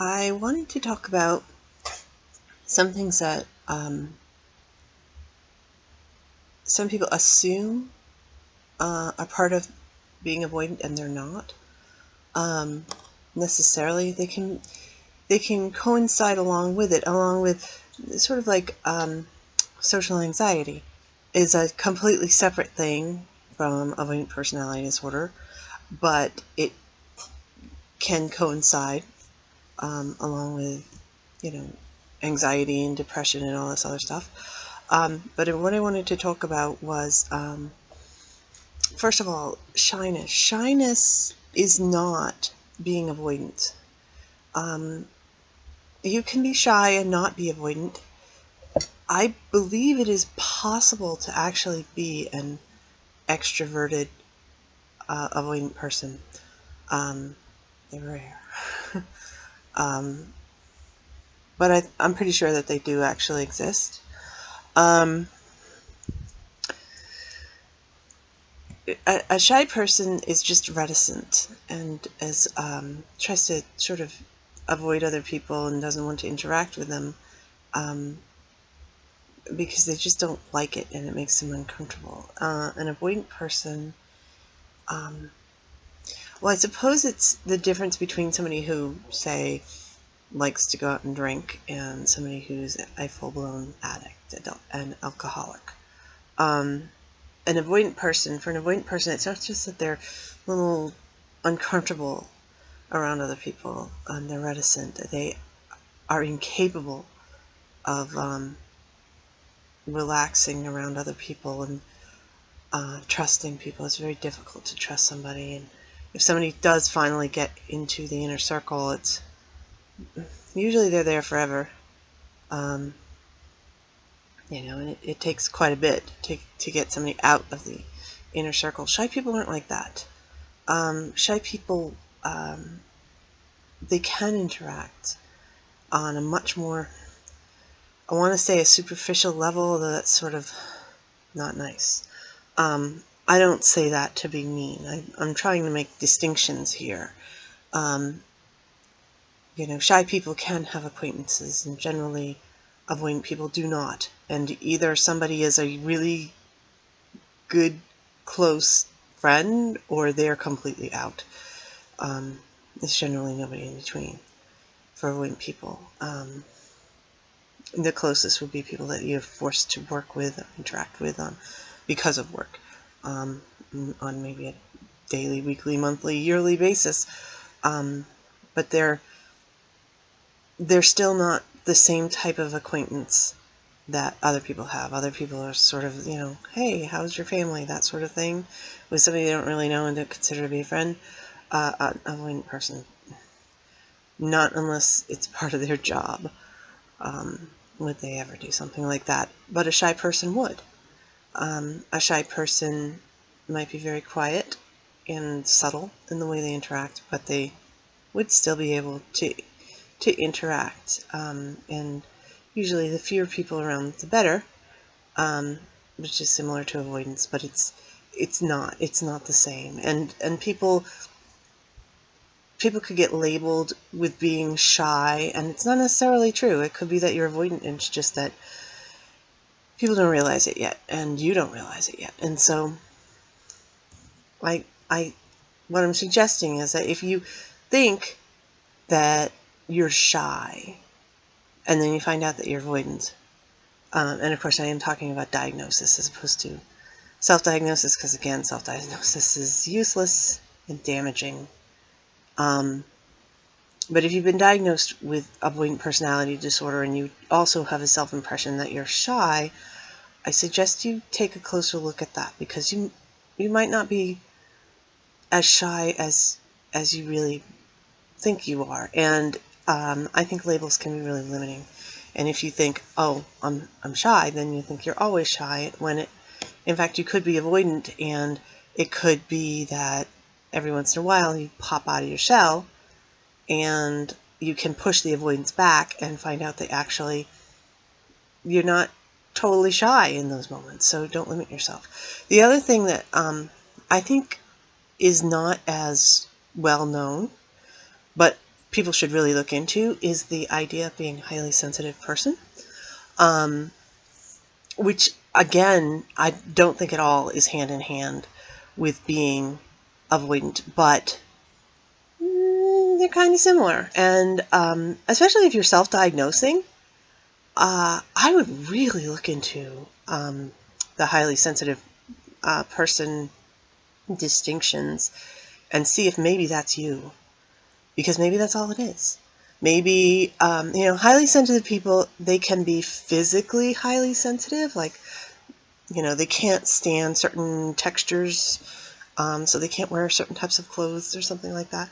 I wanted to talk about some things that some people assume are part of being avoidant, and they're not necessarily. They can coincide along with it, along with sort of like social anxiety is a completely separate thing from avoidant personality disorder, but it can coincide along with, anxiety and depression and all this other stuff. But what I wanted to talk about was, first of all, shyness. Shyness is not being avoidant. You can be shy and not be avoidant. I believe it is possible to actually be an extroverted avoidant person. They're rare. But I'm pretty sure that they do actually exist. A shy person is just reticent and tries to sort of avoid other people and doesn't want to interact with them because they just don't like it and it makes them uncomfortable. An avoidant person, well, I suppose it's the difference between somebody who, say, likes to go out and drink and somebody who's a full-blown addict, an alcoholic. For an avoidant person, it's not just that they're a little uncomfortable around other people and they're reticent. They are incapable of relaxing around other people and trusting people. It's very difficult to trust somebody, and if somebody does finally get into the inner circle, it's usually they're there forever. And it takes quite a bit to get somebody out of the inner circle. Shy people aren't like that. Shy people, they can interact on a much more, I want to say a superficial level, although that's sort of not nice. I don't say that to be mean. I'm trying to make distinctions here. Shy people can have acquaintances, and generally avoidant people do not. And either somebody is a really good, close friend, or they're completely out. There's generally nobody in between for avoidant people. The closest would be people that you're forced to work with, or interact with because of work, on maybe a daily, weekly, monthly, yearly basis. But they're still not the same type of acquaintance that other people have. Other people are sort of, hey, how's your family? That sort of thing. With somebody they don't really know and don't consider to be a friend. An avoidant person, not unless it's part of their job, would they ever do something like that. But a shy person would. A shy person might be very quiet and subtle in the way they interact, but they would still be able to interact, and usually the fewer people around the better, which is similar to avoidance, but it's not the same. And people could get labeled with being shy, and it's not necessarily true. It could be that you're avoidant, and it's just that people don't realize it yet, and you don't realize it yet. And so what I'm suggesting is that if you think that you're shy, and then you find out that you're avoidant, and of course I am talking about diagnosis as opposed to self-diagnosis, because again, self-diagnosis is useless and damaging. But if you've been diagnosed with avoidant personality disorder and you also have a self-impression that you're shy, I suggest you take a closer look at that, because you might not be as shy as you really think you are. And I think labels can be really limiting. And if you think, oh, I'm shy, then you think you're always shy, when in fact you could be avoidant, and it could be that every once in a while you pop out of your shell and you can push the avoidance back and find out that actually you're not totally shy in those moments. So don't limit yourself. The other thing that I think is not as well known, but people should really look into is the idea of being a highly sensitive person, which, again, I don't think at all is hand in hand with being avoidant, but they're kind of similar. And especially if you're self-diagnosing, I would really look into the highly sensitive person distinctions and see if maybe that's you, because maybe that's all it is. Maybe, highly sensitive people, they can be physically highly sensitive, like, they can't stand certain textures, so they can't wear certain types of clothes or something like that.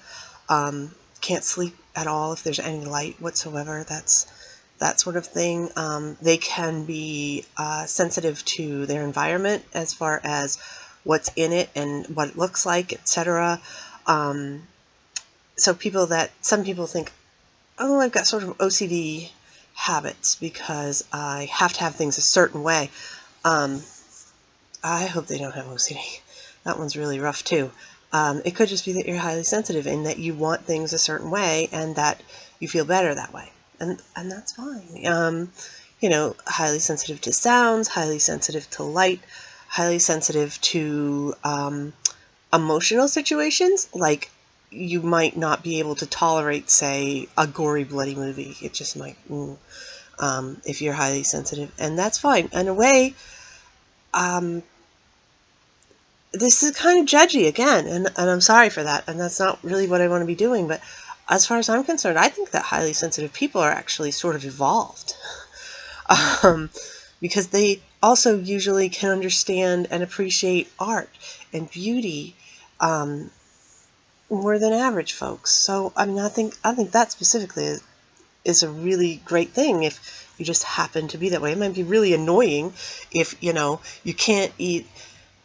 Can't sleep at all if there's any light whatsoever, that sort of thing. They can be sensitive to their environment as far as what's in it and what it looks like, etc. So some people think, oh, I've got sort of OCD habits because I have to have things a certain way. I hope they don't have OCD. That one's really rough too. It could just be that you're highly sensitive and that you want things a certain way and that you feel better that way. And that's fine. Highly sensitive to sounds, highly sensitive to light, highly sensitive to emotional situations, like you might not be able to tolerate, say, a gory, bloody movie. It just might, if you're highly sensitive, and that's fine. In a way, this is kind of judgy again, and I'm sorry for that, and that's not really what I want to be doing, but as far as I'm concerned, I think that highly sensitive people are actually sort of evolved, because they also usually can understand and appreciate art and beauty more than average folks. So I think that specifically is a really great thing if you just happen to be that way. It might be really annoying if you can't eat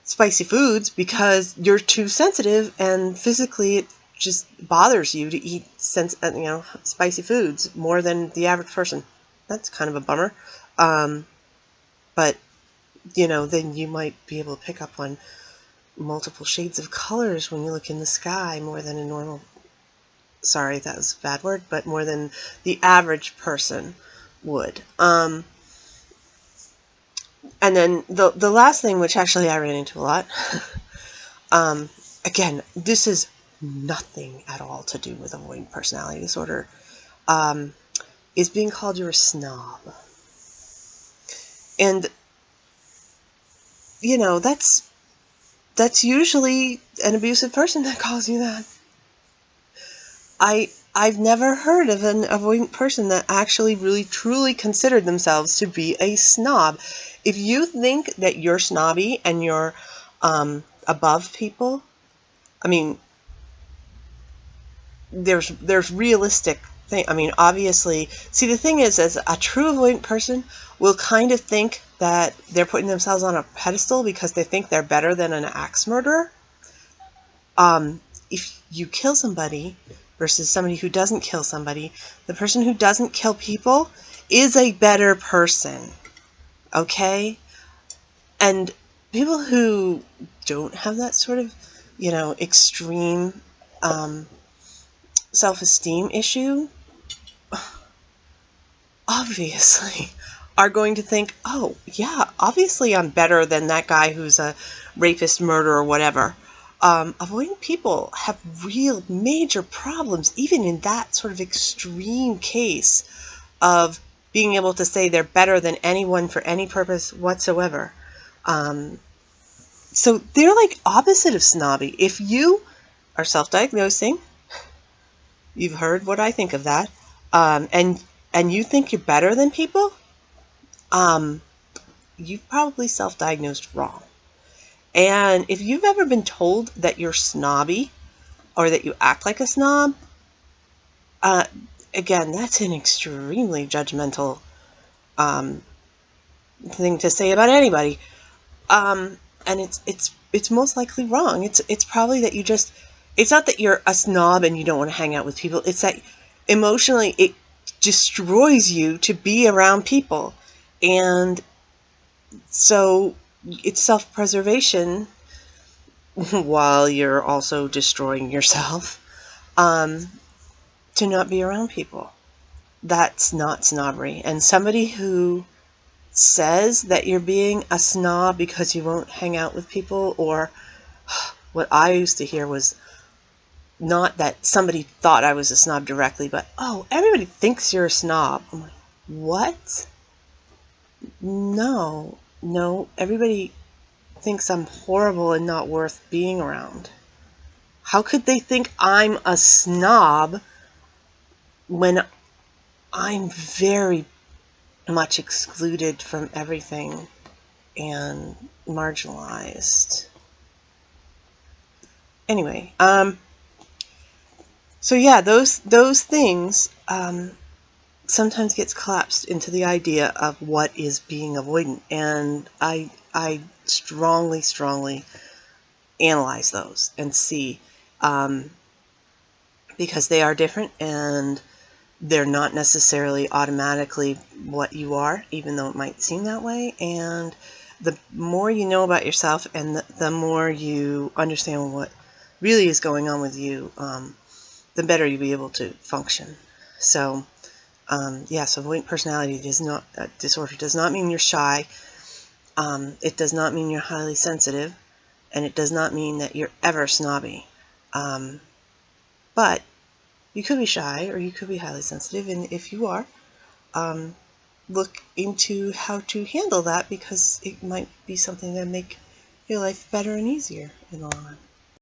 spicy foods because you're too sensitive and physically it just bothers you to eat spicy foods more than the average person. That's kind of a bummer. But then you might be able to pick up on multiple shades of colors when you look in the sky more than a normal, sorry, that was a bad word, but more than the average person would. And then the last thing, which actually I ran into a lot, again, this is nothing at all to do with avoidant personality disorder, is being called you're a snob. And, that's usually an abusive person that calls you that. I've never heard of an avoidant person that actually really truly considered themselves to be a snob. If you think that you're snobby and you're above people, I mean, there's realistic thing. I mean, obviously, see, the thing is, as a true avoidant person will kind of think that they're putting themselves on a pedestal because they think they're better than an axe murderer. If you kill somebody versus somebody who doesn't kill somebody, the person who doesn't kill people is a better person, okay? And people who don't have that sort of, extreme self-esteem issue, obviously are going to think, oh, yeah, obviously I'm better than that guy who's a rapist, murderer, whatever. Avoidant people have real major problems, even in that sort of extreme case of being able to say they're better than anyone for any purpose whatsoever. So they're like opposite of snobby. If you are self-diagnosing, you've heard what I think of that, and you think you're better than people, you've probably self-diagnosed wrong. And if you've ever been told that you're snobby or that you act like a snob, again, that's an extremely judgmental thing to say about anybody. And it's most likely wrong. It's probably that it's not that you're a snob and you don't want to hang out with people. It's that emotionally it destroys you to be around people. And so it's self-preservation while you're also destroying yourself. to not be around people. That's not snobbery. And somebody who says that you're being a snob because you won't hang out with people, or what I used to hear was not that somebody thought I was a snob directly, but, oh, everybody thinks you're a snob. I'm like, what? No, everybody thinks I'm horrible and not worth being around. How could they think I'm a snob when I'm very much excluded from everything and marginalized? Anyway, so yeah, those things sometimes gets collapsed into the idea of what is being avoidant, and I strongly analyze those and see, because they are different and they're not necessarily automatically what you are, even though it might seem that way. And the more you know about yourself, and the more you understand what really is going on with you, the better you'll be able to function. So yes, avoidant personality disorder does not mean you're shy. It does not mean you're highly sensitive, and it does not mean that you're ever snobby. But you could be shy, or you could be highly sensitive, and if you are, look into how to handle that, because it might be something that make your life better and easier in the long run.